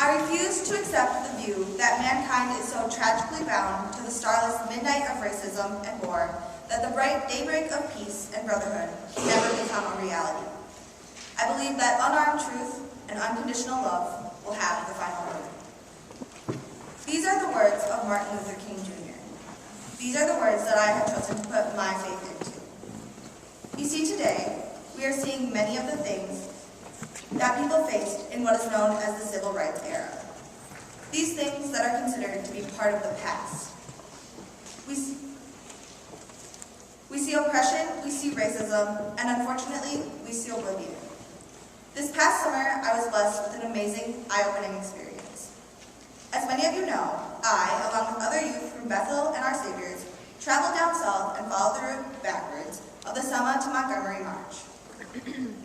I refuse to accept the view that mankind is so tragically bound to the starless midnight of racism and war that the bright daybreak of peace and brotherhood can never become a reality. I believe that unarmed truth and unconditional love will have the final word. These are the words of Martin Luther King Jr. These are the words that I have chosen to put my faith into. You see, today, we are seeing many of the things that people faced in what is known as the Civil Rights era. These things that are considered to be part of the past. We see oppression, we see racism, and unfortunately, we see oblivion. This past summer, I was blessed with an amazing, eye-opening experience. As many of you know, I, along with other youth from Bethel and Our Saviors, traveled down south and followed the route backwards of the Selma to Montgomery March.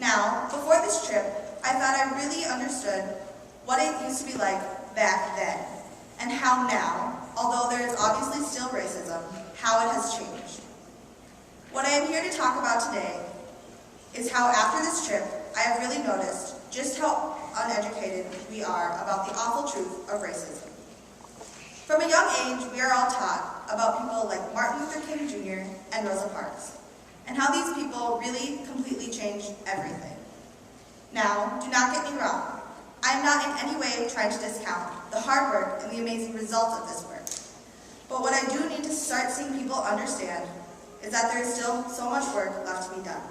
Now, before this trip, I thought I really understood what it used to be like back then, and how now, although there is obviously still racism, how it has changed. What I am here to talk about today is how after this trip, I have really noticed just how uneducated we are about the awful truth of racism. From a young age, we are all taught about people like Martin Luther King Jr. and Rosa Parks, and how these people really completely changed everything. Now, do not get me wrong. I am not in any way trying to discount the hard work and the amazing results of this work. But what I do need to start seeing people understand is that there is still so much work left to be done.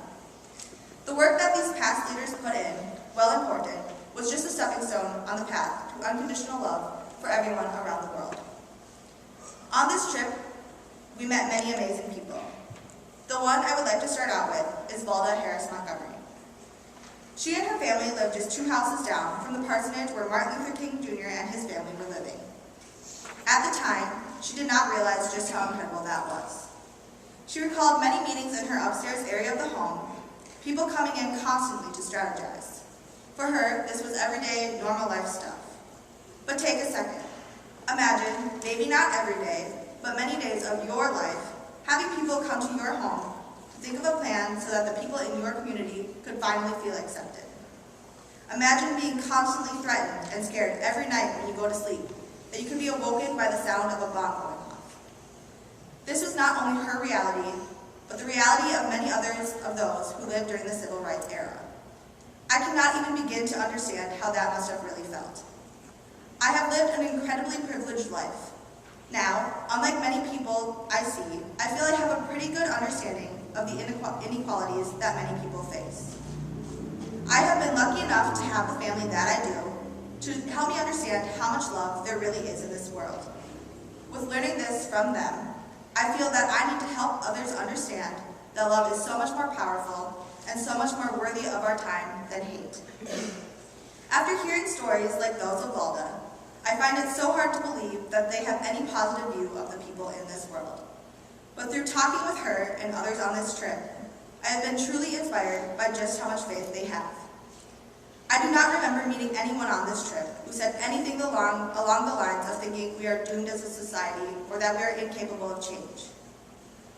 The work that these past leaders put in, while important, was just a stepping stone on the path to unconditional love for everyone around the world. On this trip, we met many amazing people. The one I would like to start out with is Valda Harris Montgomery. She and her family lived just 2 houses down from the parsonage where Martin Luther King Jr. and his family were living. At the time, she did not realize just how incredible that was. She recalled many meetings in her upstairs area of the home, people coming in constantly to strategize. For her, this was everyday, normal life stuff. But take a second. Imagine, maybe not every day, but many days of your life, having people come to your home to think of a plan so that the people in your community could finally feel accepted. Imagine being constantly threatened and scared every night when you go to sleep, that you could be awoken by the sound of a bomb going off. This was not only her reality, but the reality of many others of those who lived during the Civil Rights era. I cannot even begin to understand how that must have really felt. I have lived an incredibly privileged life. Now, unlike many people I see, I feel I have a pretty good understanding of the inequalities that many people face. I have been lucky enough to have the family that I do to help me understand how much love there really is in this world. With learning this from them, I feel that I need to help others understand that love is so much more powerful and so much more worthy of our time than hate. After hearing stories like those of Valda, I find it so hard to believe that they have any positive view of the people in this world. But through talking with her and others on this trip, I have been truly inspired by just how much faith they have. I do not remember meeting anyone on this trip who said anything along the lines of thinking we are doomed as a society or that we are incapable of change.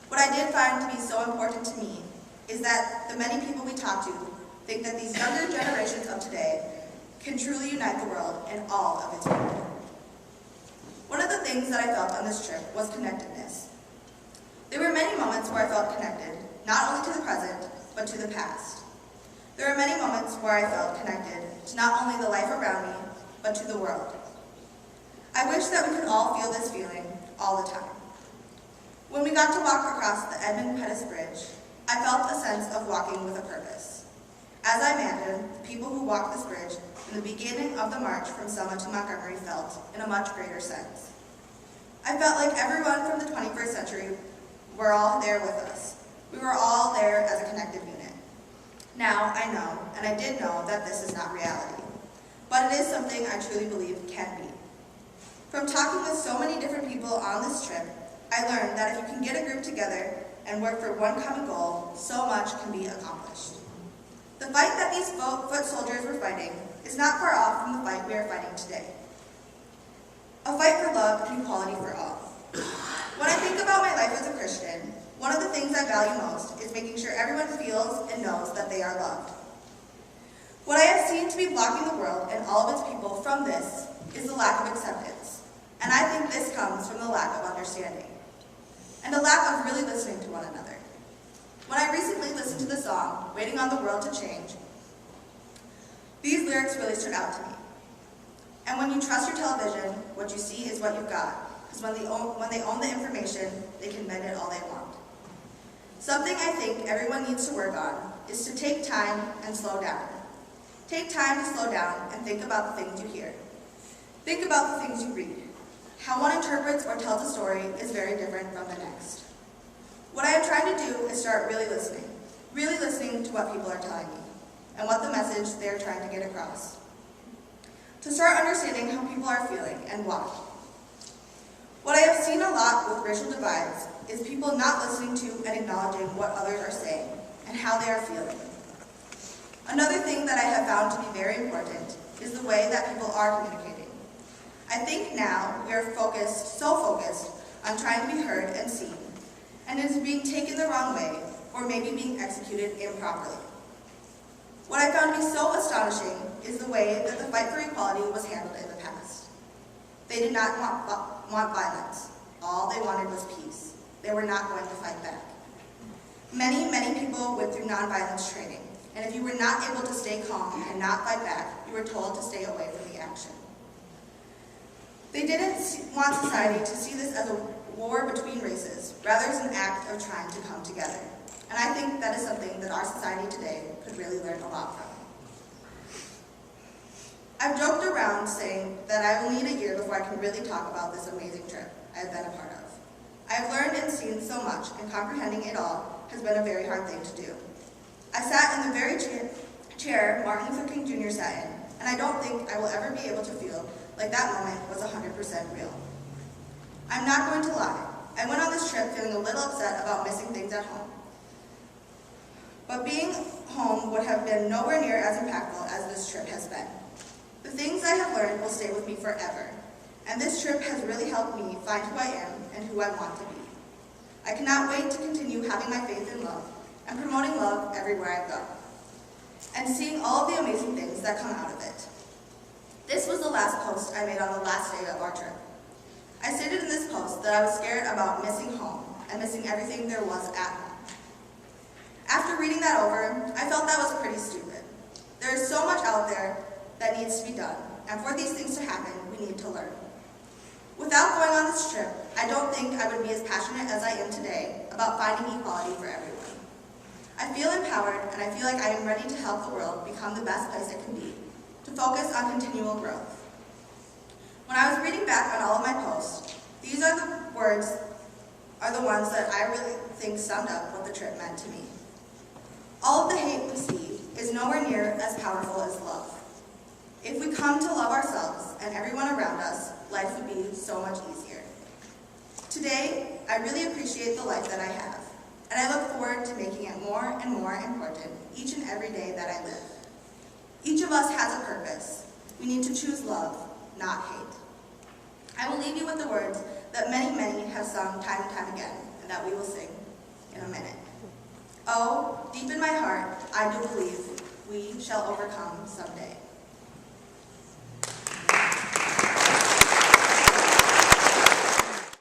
What I did find to be so important to me is that the many people we talk to think that these younger generations of today can truly unite the world and all of its people. One of the things that I felt on this trip was connectedness. There were many moments where I felt connected, not only to the present, but to the past. There were many moments where I felt connected to not only the life around me, but to the world. I wish that we could all feel this feeling all the time. When we got to walk across the Edmund Pettus Bridge, I felt a sense of walking with a purpose. As I imagine, the people who walked this bridge in the beginning of the march from Selma to Montgomery felt in a much greater sense. I felt like everyone from the 21st century were all there with us. We were all there as a connective unit. Now, I know, and I did know, that this is not reality. But it is something I truly believe can be. From talking with so many different people on this trip, I learned that if you can get a group together and work for one common goal, so much can be accomplished. The fight that these foot soldiers were fighting is not far off from the fight we are fighting today. A fight for love and equality for all. When I think about my life as a Christian, one of the things I value most is making sure everyone feels and knows that they are loved. What I have seen to be blocking the world and all of its people from this is the lack of acceptance, and I think this comes from the lack of understanding, and a lack of really listening to one another. When I recently listened to the song, Waiting on the World to Change, these lyrics really stood out to me. And when you trust your television, what you see is what you've got, because when they own the information, they can bend it all they want. Something I think everyone needs to work on is to take time and slow down. Take time to slow down and think about the things you hear. Think about the things you read. How one interprets or tells a story is very different from the next. What I am trying to do is start really listening to what people are telling me, and what the message they are trying to get across. To start understanding how people are feeling and why. What I have seen a lot with racial divides is people not listening to and acknowledging what others are saying and how they are feeling. Another thing that I have found to be very important is the way that people are communicating. I think now we are so focused on trying to be heard and seen, and it is being taken the wrong way or maybe being executed improperly. What I found to be so astonishing is the way that the fight for equality was handled in the past. They did not want violence. All they wanted was peace. They were not going to fight back. Many people went through nonviolence training, and if you were not able to stay calm and not fight back, you were told to stay away from the action. They didn't want society to see this as a war between races, rather as an act of trying to come together. And I think that is something that our society today could really learn a lot from. I've joked around saying that I will need a year before I can really talk about this amazing trip I have been a part of. I have learned and seen so much, and comprehending it all has been a very hard thing to do. I sat in the very chair Martin Luther King Jr. sat in, and I don't think I will ever be able to feel like that moment was 100% real. I'm not going to lie. I went on this trip feeling a little upset about missing things at home. But being home would have been nowhere near as impactful as this trip has been. The things I have learned will stay with me forever, and this trip has really helped me find who I am and who I want to be. I cannot wait to continue having my faith in love and promoting love everywhere I go, and seeing all of the amazing things that come out of it. This was the last post I made on the last day of our trip. I stated in this post that I was scared about missing home and missing everything there was at home. After reading that over, I felt that was pretty stupid. There is so much out there that needs to be done, and for these things to happen, we need to learn. Without going on this trip, I don't think I would be as passionate as I am today about finding equality for everyone. I feel empowered, and I feel like I am ready to help the world become the best place it can be, to focus on continual growth. When I was reading back on all of my posts, these are the ones that I really think summed up what the trip meant to me. All of the hate we see is nowhere near as powerful as love. If we come to love ourselves and everyone around us, life would be so much easier. Today, I really appreciate the life that I have, and I look forward to making it more and more important each and every day that I live. Each of us has a purpose. We need to choose love, not hate. I will leave you with the words that many have sung time and time again, and that we will sing in a minute. Oh, deep in my heart, I do believe we shall overcome someday.